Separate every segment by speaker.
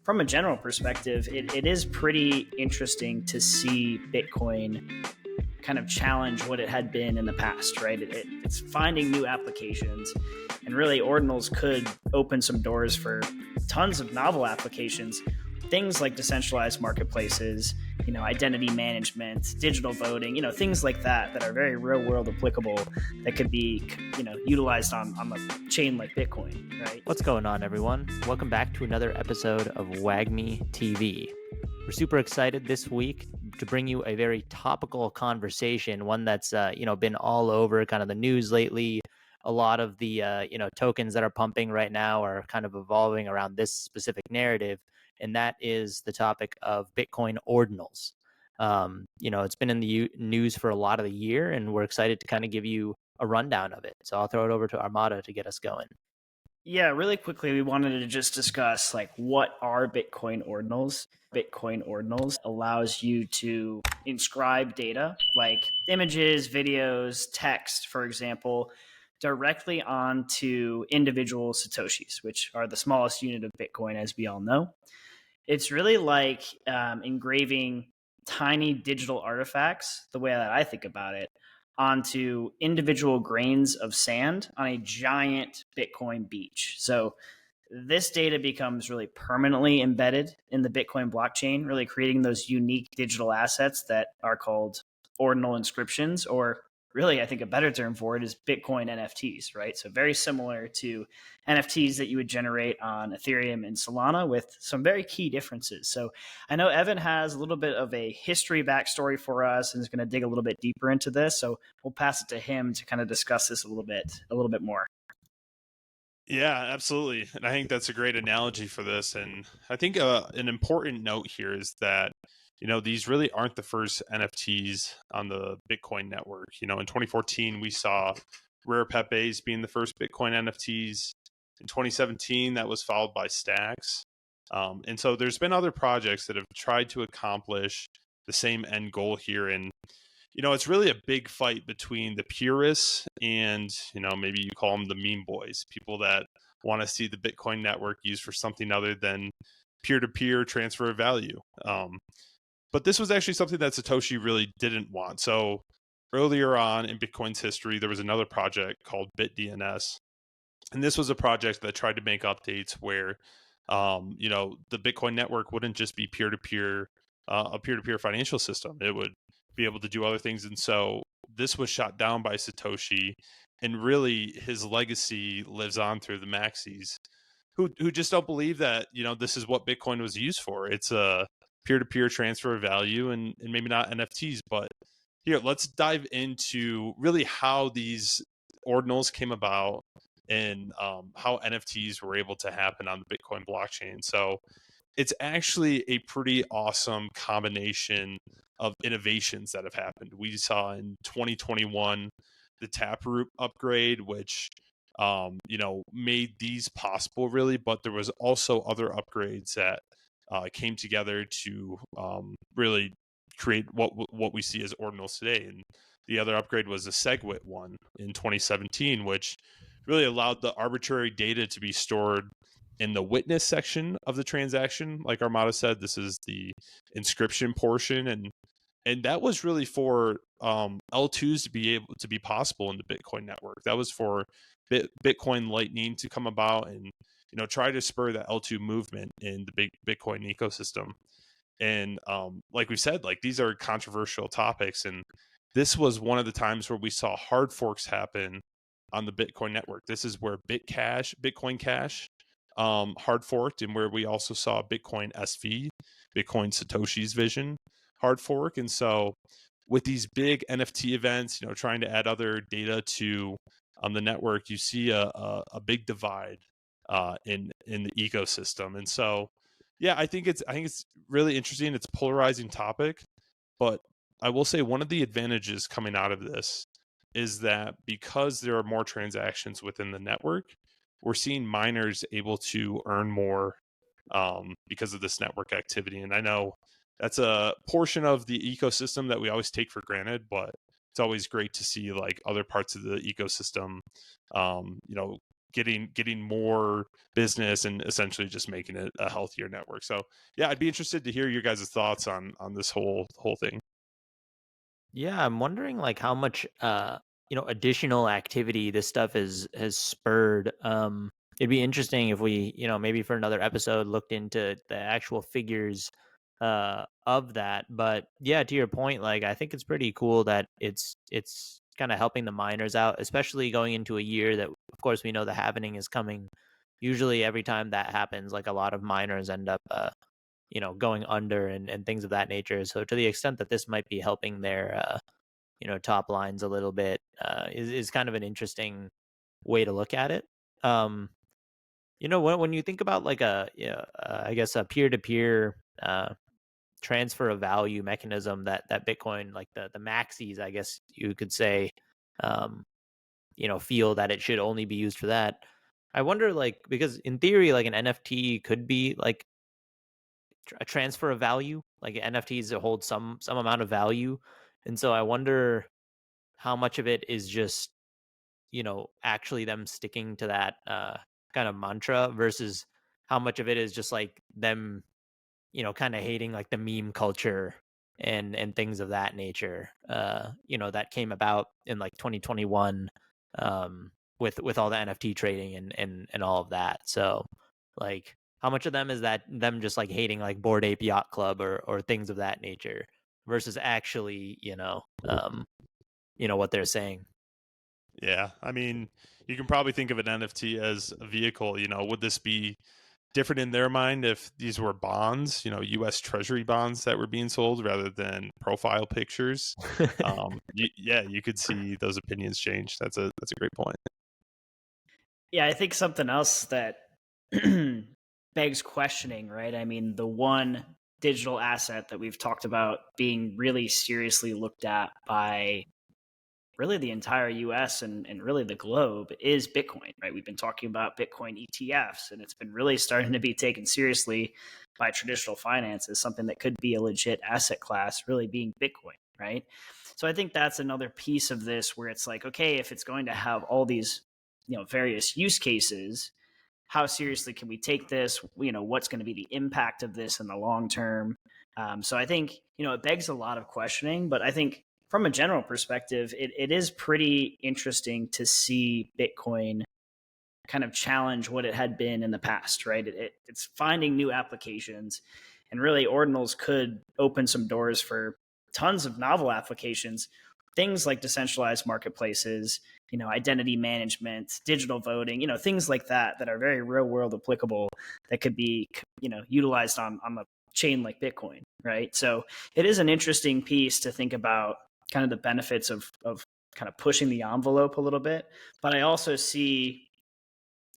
Speaker 1: from a general perspective, it is pretty interesting to see Bitcoin kind of challenge what it had been in the past, right? It's finding new applications, and really Ordinals could open some doors for tons of novel applications, things like decentralized marketplaces, identity management, digital voting, things like that are very real world applicable that could be, utilized on a chain like Bitcoin, right?
Speaker 2: What's going on, everyone? Welcome back to another episode of WagmiTV. We're super excited this week to bring you a very topical conversation, one that's been all over kind of the news lately. A lot of the tokens that are pumping right now are kind of evolving around this specific narrative, and that is the topic of Bitcoin Ordinals. It's been in the news for a lot of the year, and we're excited to kind of give you a rundown of it. So I'll throw it over to Armada to get us going.
Speaker 1: Yeah, really quickly, we wanted to just discuss what are Bitcoin Ordinals. Bitcoin Ordinals allows you to inscribe data like images, videos, text, for example, directly onto individual Satoshis, which are the smallest unit of Bitcoin, as we all know. It's really like engraving tiny digital artifacts, the way that I think about it, onto individual grains of sand on a giant Bitcoin beach. So this data becomes really permanently embedded in the Bitcoin blockchain, really creating those unique digital assets that are called ordinal inscriptions, or really, I think a better term for it is Bitcoin NFTs, right? So very similar to NFTs that you would generate on Ethereum and Solana, with some very key differences. So I know Evan has a little bit of a history backstory for us and is going to dig a little bit deeper into this. So we'll pass it to him to kind of discuss this a little bit more.
Speaker 3: Yeah, absolutely. And I think that's a great analogy for this. And I think an important note here is that, these really aren't the first NFTs on the Bitcoin network. In 2014, we saw Rare Pepes being the first Bitcoin NFTs. In 2017, that was followed by Stacks. And so there's been other projects that have tried to accomplish the same end goal here. And it's really a big fight between the purists and, maybe you call them the meme boys, people that want to see the Bitcoin network used for something other than peer-to-peer transfer of value. But this was actually something that Satoshi really didn't want. So earlier on in Bitcoin's history, there was another project called BitDNS. And this was a project that tried to make updates where, the Bitcoin network wouldn't just be peer-to-peer, a peer-to-peer financial system. It would be able to do other things. And so this was shot down by Satoshi, and really his legacy lives on through the Maxis, who just don't believe that, this is what Bitcoin was used for. It's a peer-to-peer transfer of value, and maybe not NFTs. But here, let's dive into really how these ordinals came about and how NFTs were able to happen on the Bitcoin blockchain. So it's actually a pretty awesome combination of innovations that have happened. We saw in 2021 the Taproot upgrade, which made these possible, really. But there was also other upgrades that came together to really create what we see as ordinals today. And the other upgrade was the SegWit one in 2017, which really allowed the arbitrary data to be stored in the witness section of the transaction. Like Armada said, this is the inscription portion, and that was really for L2s to be able to be possible in the Bitcoin network. That was for Bitcoin Lightning to come about and try to spur the L2 movement in the big Bitcoin ecosystem. And like we said, these are controversial topics, and this was one of the times where we saw hard forks happen on the Bitcoin network. This is where Bitcoin Cash hard forked, and where we also saw Bitcoin SV, Bitcoin Satoshi's Vision, hard fork. And so with these big NFT events, trying to add other data to the network, you see a big divide in the ecosystem. And so, yeah, I think it's really interesting. It's a polarizing topic, but I will say one of the advantages coming out of this is that because there are more transactions within the network, we're seeing miners able to earn more because of this network activity. And I know that's a portion of the ecosystem that we always take for granted, but it's always great to see other parts of the ecosystem, getting more business and essentially just making it a healthier network. So yeah, I'd be interested to hear your guys' thoughts on this whole thing.
Speaker 2: Yeah, I'm wondering like how much additional activity this stuff has spurred. It'd be interesting if we, maybe for another episode looked into the actual figures of that. But yeah, to your point, like I think it's pretty cool that it's kind of helping the miners out, especially going into a year that of course we know the halvening is coming. Usually every time that happens, like a lot of miners end up going under and things of that nature. So to the extent that this might be helping their top lines a little bit is kind of an interesting way to look at it. Um, when you think about like I guess a peer to peer transfer of value mechanism that Bitcoin, like the Maxis, I guess you could say, um, feel that it should only be used for that. I wonder, like, because in theory, like an NFT could be like a transfer of value, like NFTs that hold some amount of value, and so I wonder how much of it is just actually them sticking to that kind of mantra versus how much of it is just like them kind of hating like the meme culture and things of that nature that came about in like 2021 with all the NFT trading and all of that. So like how much of them is that them just like hating like Bored Ape Yacht Club or things of that nature versus actually what they're saying.
Speaker 3: Yeah, I mean, you can probably think of an NFT as a vehicle. Would this be different in their mind if these were bonds, U.S. Treasury bonds that were being sold rather than profile pictures? Yeah, you could see those opinions change. That's a great point.
Speaker 1: Yeah, I think something else that begs questioning, right? I mean, the one digital asset that we've talked about being really seriously looked at by really the entire US and really the globe is Bitcoin, right? We've been talking about Bitcoin ETFs, and it's been really starting to be taken seriously by traditional finance as something that could be a legit asset class, really being Bitcoin, right? So I think that's another piece of this where it's like, okay, if it's going to have all these, various use cases, how seriously can we take this? What's going to be the impact of this in the long term? So I think, it begs a lot of questioning, but I think from a general perspective, it is pretty interesting to see Bitcoin kind of challenge what it had been in the past, right? It's finding new applications, and really Ordinals could open some doors for tons of novel applications, things like decentralized marketplaces, identity management, digital voting, things like that are very real world applicable that could be, utilized on a chain like Bitcoin, right? So it is an interesting piece to think about kind of the benefits of kind of pushing the envelope a little bit. But I also see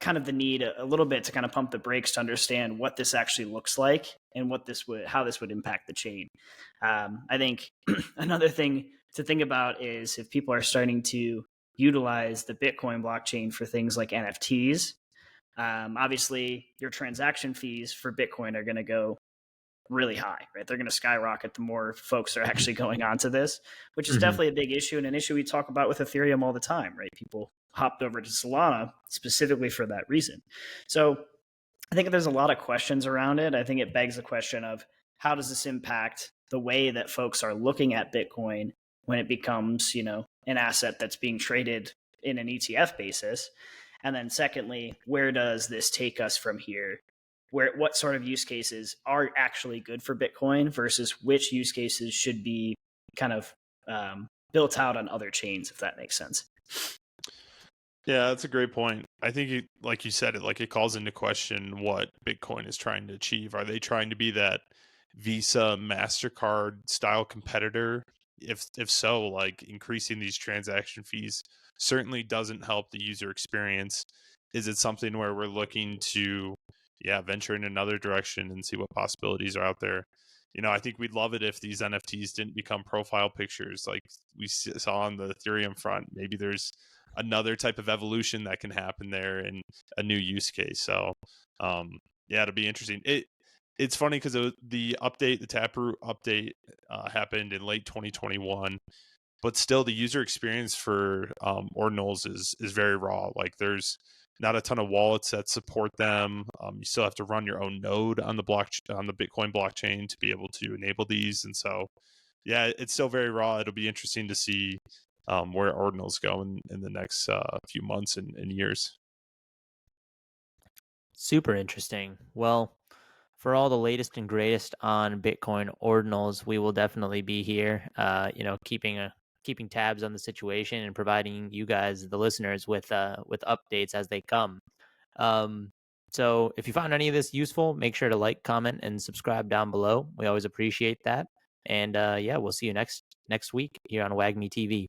Speaker 1: kind of the need a little bit to kind of pump the brakes to understand what this actually looks like and how this would impact the chain. I think another thing to think about is if people are starting to utilize the Bitcoin blockchain for things like NFTs, obviously your transaction fees for Bitcoin are going to go really high, right? They're going to skyrocket the more folks are actually going onto this, which is definitely a big issue and an issue we talk about with Ethereum all the time, right? People hopped over to Solana specifically for that reason. So I think there's a lot of questions around it. I think it begs the question of how does this impact the way that folks are looking at Bitcoin when it becomes, an asset that's being traded in an ETF basis? And then secondly, where does this take us from here? What sort of use cases are actually good for Bitcoin versus which use cases should be kind of built out on other chains, if that makes sense.
Speaker 3: Yeah, that's a great point. I think, like you said, it calls into question what Bitcoin is trying to achieve. Are they trying to be that Visa, MasterCard style competitor? If so, like increasing these transaction fees certainly doesn't help the user experience. Is it something where we're looking to, venture in another direction and see what possibilities are out there? I think we'd love it if these NFTs didn't become profile pictures like we saw on the Ethereum front. Maybe there's another type of evolution that can happen there and a new use case. So, it'll be interesting. It's funny because the Taproot update happened in late 2021, but still the user experience for Ordinals is very raw. Like there's not a ton of wallets that support them. You still have to run your own node on the Bitcoin blockchain to be able to enable these. And so, yeah, it's still very raw. It'll be interesting to see where ordinals go in the next few months and years.
Speaker 2: Super interesting. Well, for all the latest and greatest on Bitcoin ordinals, we will definitely be here, keeping tabs on the situation and providing you guys, the listeners, with updates as they come. So if you found any of this useful, make sure to like, comment, and subscribe down below. We always appreciate that. And yeah, we'll see you next week here on WagmiTV.